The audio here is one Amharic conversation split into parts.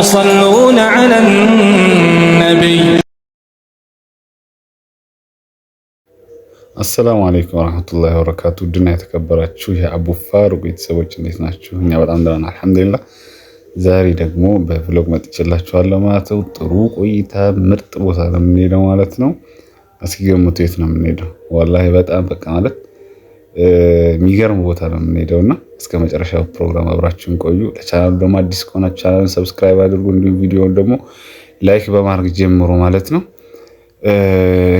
يصلون على النبي. السلام عليكم ورحمة الله وبركاته. ድና የተከበራችሁ የአቡ ፋሩቅ ቤተሰቦች እንዴት ናችሁ? እኛ በጣም ደህና ነን አልሐምዱሊላህ። ዛሬ ደግሞ በቭሎግ መጥቼላችኋለሁ ማለት ነው። ጥሩ ቆይታ ምርጥ ቦታ ነው የምንሄደው ማለት ነው። እስኪ ገምቱ የት ነው የምንሄደው? ወላሂ በጣም በቃ ማለት የሚገርም ቦታ ነው የምንሄደውና እስከ መጨረሻው ፕሮግራም አብራችሁን ቆዩ። ለቻናሉ ደግሞ አዲስ ከሆናችሁ ቻናሉን ሰብስክራይብ አድርጉ፣ እንዲሁም ቪዲዮውን ደግሞ ላይክ በማድረግ ጀምሩ ማለት ነው።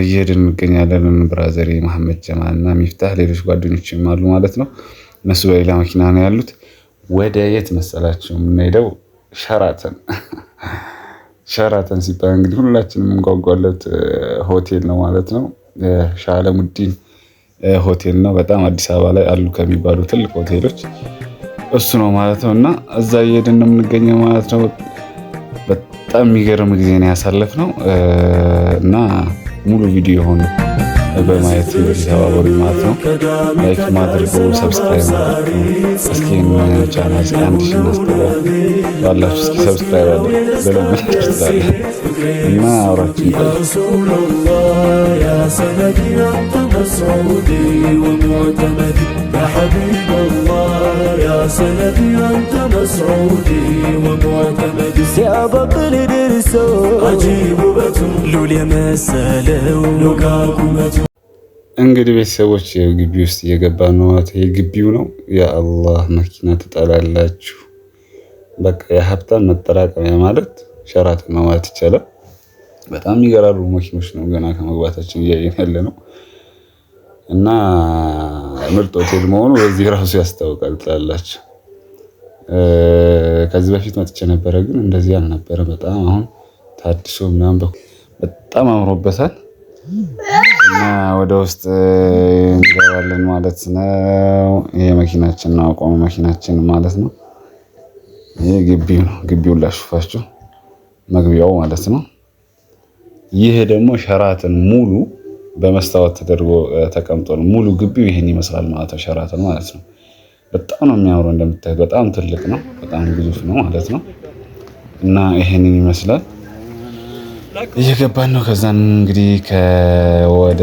እየሄድን እንገኛለን። ብራዘሬ መሐመድ ጀማል እና ሚፍታህ ሌሎች ጓደኞችም አሉ ማለት ነው። እነሱ በሌላ መኪና ነው ያሉት። ወደ የት መሰላችሁ የምንሄደው? ሸራተን ሲባል እንግዲህ ሁላችንም እንጓጓለት ሆቴል ነው ማለት ነው። ሻለሙዲን ሆቴል ነው። በጣም አዲስ አበባ ላይ አሉ ከሚባሉ ትልቅ ሆቴሎች እሱ ነው ማለት ነው። እና እዛ እየሄድን ነው የምንገኘው ማለት ነው። በጣም የሚገርም ጊዜ ነው ያሳለፍነው እና ሙሉ ቪዲዮ ሆነ በማየት ተባበሩ ማለት ነው። ላይክ ማድረግ፣ ሰብስክራይብ ማድረግ። እስኪ ቻናል አንድ ሺህ እናስገባ ያላችሁ እስኪ ሰብስክራይብ አድርጉ በለምታችኋል እና አውራችን እንግዲህ ቤተሰቦች ግቢ ውስጥ እየገባ ነው ማለት ይሄ ግቢው ነው። የአላህ መኪና ትጠላላችሁ። በቃ የሀብታም መጠራቀሚያ ማለት ሸራተን ነው ማለት ይቻላል። በጣም የሚገራሩ መኪኖች ነው ገና ከመግባታችን እያየን ያለ ነው እና ምርጥ ሆቴል መሆኑ በዚህ ራሱ ያስታውቃል ትላላችሁ። ከዚህ በፊት መጥቼ ነበረ ግን እንደዚህ አልነበረ። በጣም አሁን ታድሶ ምናምን በጣም አምሮበታል እና ወደ ውስጥ እንገባለን ማለት ነው። ይሄ መኪናችን ነው፣ አቋሙ መኪናችን ማለት ነው። ይሄ ግቢው ነው። ግቢውን ላሽፋችሁ መግቢያው ማለት ነው። ይሄ ደግሞ ሸራተን ሙሉ በመስታወት ተደርጎ ተቀምጦ ነው። ሙሉ ግቢው ይሄን ይመስላል ማለት ነው። ሸራተን ማለት ነው። በጣም ነው የሚያምረው። እንደምታዩት በጣም ትልቅ ነው፣ በጣም ግዙፍ ነው ማለት ነው እና ይሄንን ይመስላል። እየገባን ነው። ከዛን እንግዲህ ወደ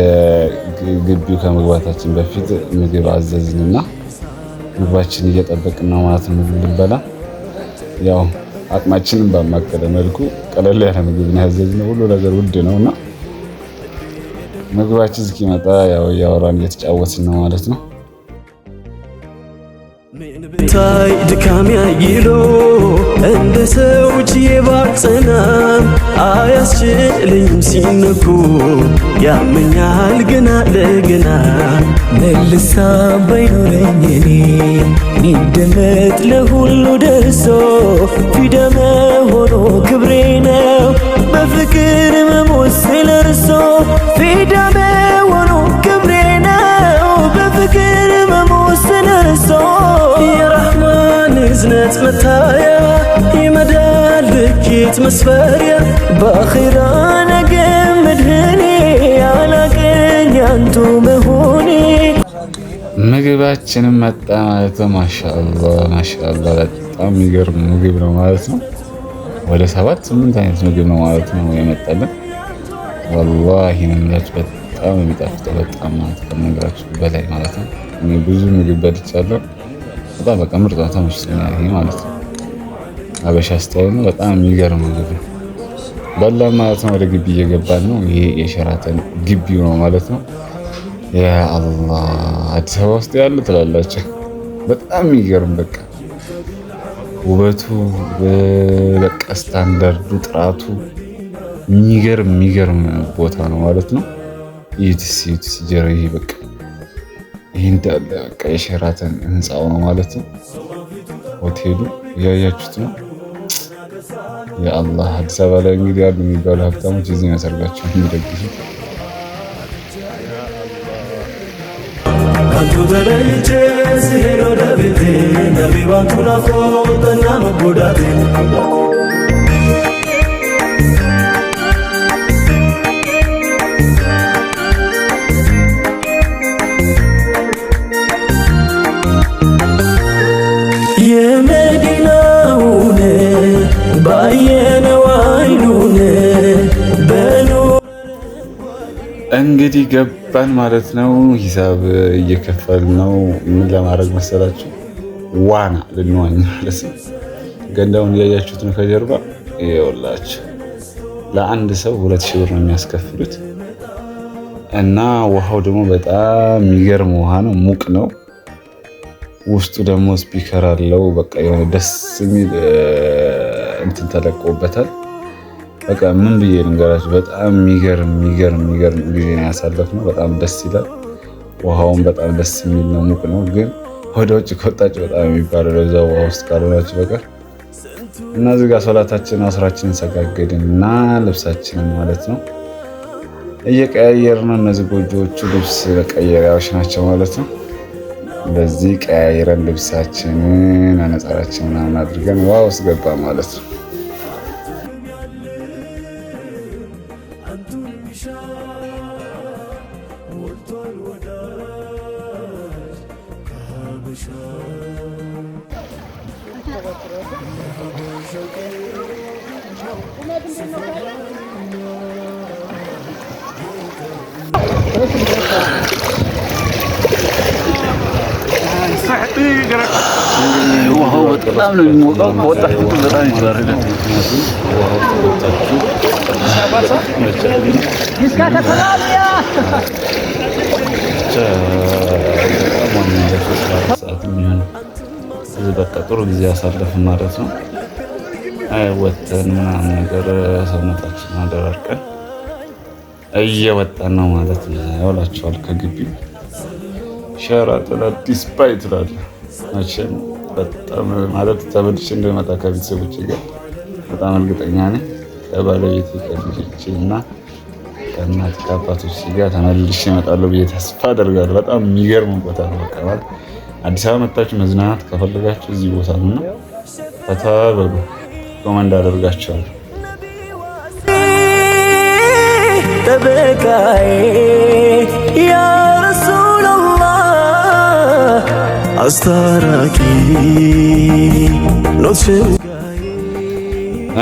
ግቢው ከመግባታችን በፊት ምግብ አዘዝንና ምግባችን እየጠበቅን ነው ማለት ነው። ምግብ ልንበላ ያው አቅማችንን ባማከለ መልኩ ቀለል ያለ ምግብ ነው ያዘዝነው። ሁሉ ነገር ውድ ነውና ምግባችን እስኪመጣ ያው እያወራን እየተጫወትን ነው ማለት ነው። ታይ ድካም ያይሎ እንደ ሰዎች የባጸናም አያስችልኝም ሲነኩ ያመኛል ገና ለገና መልሳ ባይኖረኝ እኔ ሚደመጥ ለሁሉ ደርሶ ፊደመ ሆኖ ክብሬ ነው በፍቅር መሞት ስለርሶ ፊደመ ሆኖ ክብሬ ነው በፍቅር መሞት ስለርሶ የረሕማን እዝነት መታያ ይመዳል ልኬት መስፈሪያ በአኺራ ነገ መድህኔ ያላቀኝ አንቱ መሆኔ። ምግባችንም መጣ ማለት ነው። ማሻአላህ ማሻአላህ በጣም የሚገርም ምግብ ነው ማለት ነው። ወደ 7-8 አይነት ምግብ ነው ማለት ነው የመጣልን። ወላሂ ነምላችሁ በጣም የሚጣፍጠው በጣም ማለት ከነገራችሁ በላይ ማለት ነው። እኔ ብዙ ምግብ በልቻለሁ። በጣም በቃ ምርጥ ነው፣ ተመችቶኛል ይሄ ማለት ነው። አበሻ ስታይል ነው። በጣም የሚገርም ምግብ ነው። በላን ማለት ነው። ወደ ግቢ እየገባን ነው። ይሄ የሸራተን ግቢው ነው ማለት ነው። ያ አላህ አዲስ አበባ ውስጥ ያለ ትላላችሁ። በጣም የሚገርም በቃ ውበቱ በቃ ስታንዳርዱ ጥራቱ የሚገርም ቦታ ነው ማለት ነው። ይትስ ጀረ ይሄ በቃ ይሄ እንዳለ በቃ የሸራተን ህንጻው ነው ማለት ነው። ሆቴሉ ያያችሁት ነው። ያ አላህ አዲስ አበባ ላይ እንግዲህ ያሉ የሚባሉ ሀብታሞች እዚህ ነው ሰርጋቸው የሚደግሱት። አንቱ ተለይቼ ስሄድ ወደ ቤቴ ነቢባንቱ ናፍቆትና መጎዳቴ የመዲናውን ባየ እንግዲህ ገባን ማለት ነው። ሂሳብ እየከፈልን ነው። ምን ለማድረግ መሰላችሁ? ዋና ልንዋኝ ማለት ነው። ገንዳውን እያያችሁት ነው ከጀርባ ይኸውላችሁ። ለአንድ ሰው 2000 ብር ነው የሚያስከፍሉት እና ውሃው ደግሞ በጣም የሚገርም ውሃ ነው። ሙቅ ነው። ውስጡ ደግሞ ስፒከር አለው። በቃ የሆነ ደስ የሚል እንትን ተለቆበታል። በቃ ምን ብዬ ልንገራችሁ፣ በጣም የሚገርም ጊዜ ነው ያሳለፍነው። በጣም ደስ ይላል። ውሃውን በጣም ደስ የሚል ነው። ሙቅ ነው ግን ወደ ውጭ ከወጣችሁ በጣም የሚባለው ለዛ ውሃ ውስጥ ካልሆናችሁ በቀር እና እዚህ ጋር ሶላታችንን አስራችንን ሰጋገድን እና ልብሳችንን ማለት ነው እየቀያየርን ነው። እነዚህ ጎጆዎቹ ልብስ መቀየሪያዎች ናቸው ማለት ነው። በዚህ ቀያይረን ልብሳችንን አነጻራችን ምናምን አድርገን ውሃ ውስጥ ገባ ማለት ነው። ውሃው በጣም ነው የሚሞቀው። በወጣት ቁጥር በጣም ይባረዳል። በቃ ጥሩ ጊዜ ያሳለፍን ማለት ነው። ወተን ምናምን ነገር ሰውነታችን አደራርቀን እየወጣን ነው ማለት ነው። ያውላችኋል ከግቢው ሸራተን አዲስ ባይ ትላለህ። መቼም በጣም ማለት ተመልሼ እንደመጣ ከቤተሰቦቼ ጋር በጣም እርግጠኛ ነኝ። ከባለቤቴ ከልጆቼ እና ከእናት ከአባቶች ጋር ተመልሼ እመጣለሁ ብዬ ተስፋ አደርጋለሁ። በጣም የሚገርም ቦታ ነው። በቃ ማለት አዲስ አበባ መጣችሁ መዝናናት ከፈለጋችሁ እዚህ ቦታ ነው። ፈታ በሉ። ኮመንድ አደርጋችኋለሁ። ጠበቃዬ ያ ረሱላላህ አስታራቂ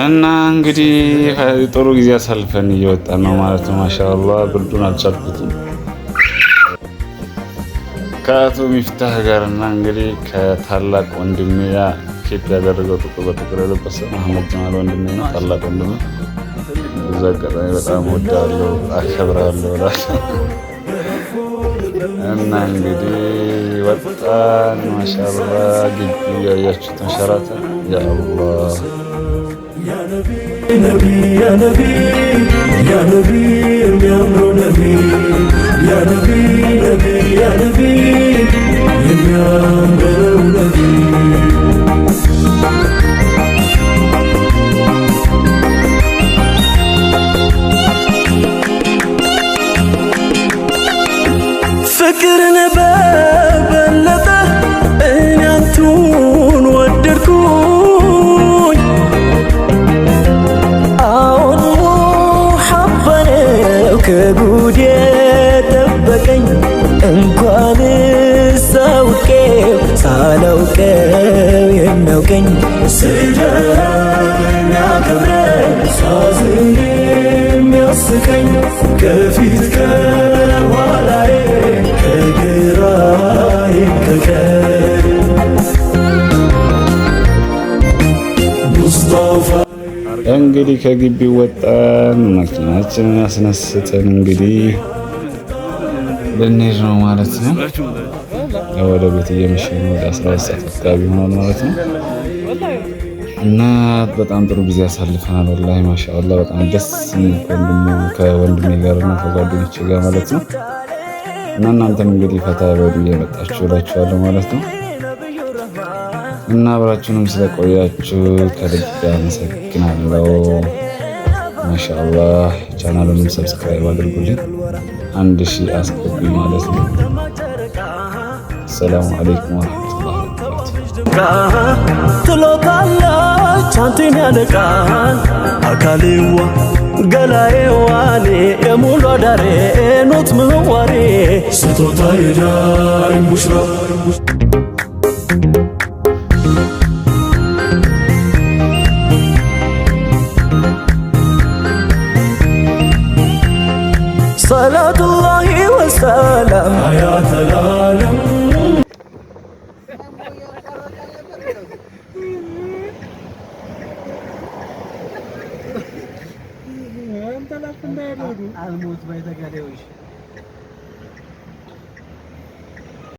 እና እንግዲህ ጥሩ ጊዜ አሳልፈን እየወጣን ነው ማለት ነው። ማሻአላህ ብርዱን አልቻልኩትም። ከአቶ ሚፍታህ ጋርና እንግዲህ ከታላቅ ወንድሜ ኬፕ ያደረገው ጥቁር በጥቁር የለበሰ መሐመድ ጀማል ወንድሜ ነው። ታላቅ ወንድሜ እዛ አጋጣሚ በጣም ወዳለሁ አከብራለሁ እላለሁ። እና እንግዲህ ወጣን ማሻአላህ። ግቢ ያያችሁት ሸራተን ያ አላህ ያ ነቢ ያ ነቢ ያ ነቢ የሚያምረው ነቢ ያ ነቢ ነቢ ያ ነቢ የሚያምረው ነቢ ፍቅርን በበለጠ እኔ አንቱን ወደድኩኝ። አሁን ሙሐባ ነው ከጉድ የጠበቀኝ እንኳንስ አውቄው ሳላውቀው የሚያውቀኝ ስደኝ ያከብረኝ ሳዝን የሚያስቀኝ ከፊት ከኋላዬ ከግራዬ ከቀኝ ሙስጠፋ። እንግዲህ ከግቢው ወጣን መኪናችንን አስነስተን እንግዲህ ልንሄድ ነው ማለት ነው። ወደ ቤት እየመሸ ነው። ወደ 12 ሰዓት አካባቢ ሆኗል ማለት ነው። እና በጣም ጥሩ ጊዜ አሳልፈናል። ወላሂ ማሻአላህ በጣም ደስ የሚል ከወንድሜ ጋር እና ከጓደኞቼ ጋር ማለት ነው። እና እናንተም እንግዲህ ፈታ በሉ እየመጣችሁ እላችኋለሁ ማለት ነው። እና አብራችሁንም ስለቆያችሁ ከልብ አመሰግናለሁ። ማሻአላህ ቻናሉንም ሰብስክራይብ አድርጉልኝ። 1000 አስገቡኝ ማለት ነው። ሰላም አለይኩም ወራህመቱላሂ ወበረካቱ። ትሎታለች አንተን ያነቃል አካሌዋ ገላዬዋኔ የሙሉ አዳሬ ኖት ምህዋሬ ስጦታ የዳኝ ቡሽራ صلاة الله አልሞት ባይ ተጋዳዮች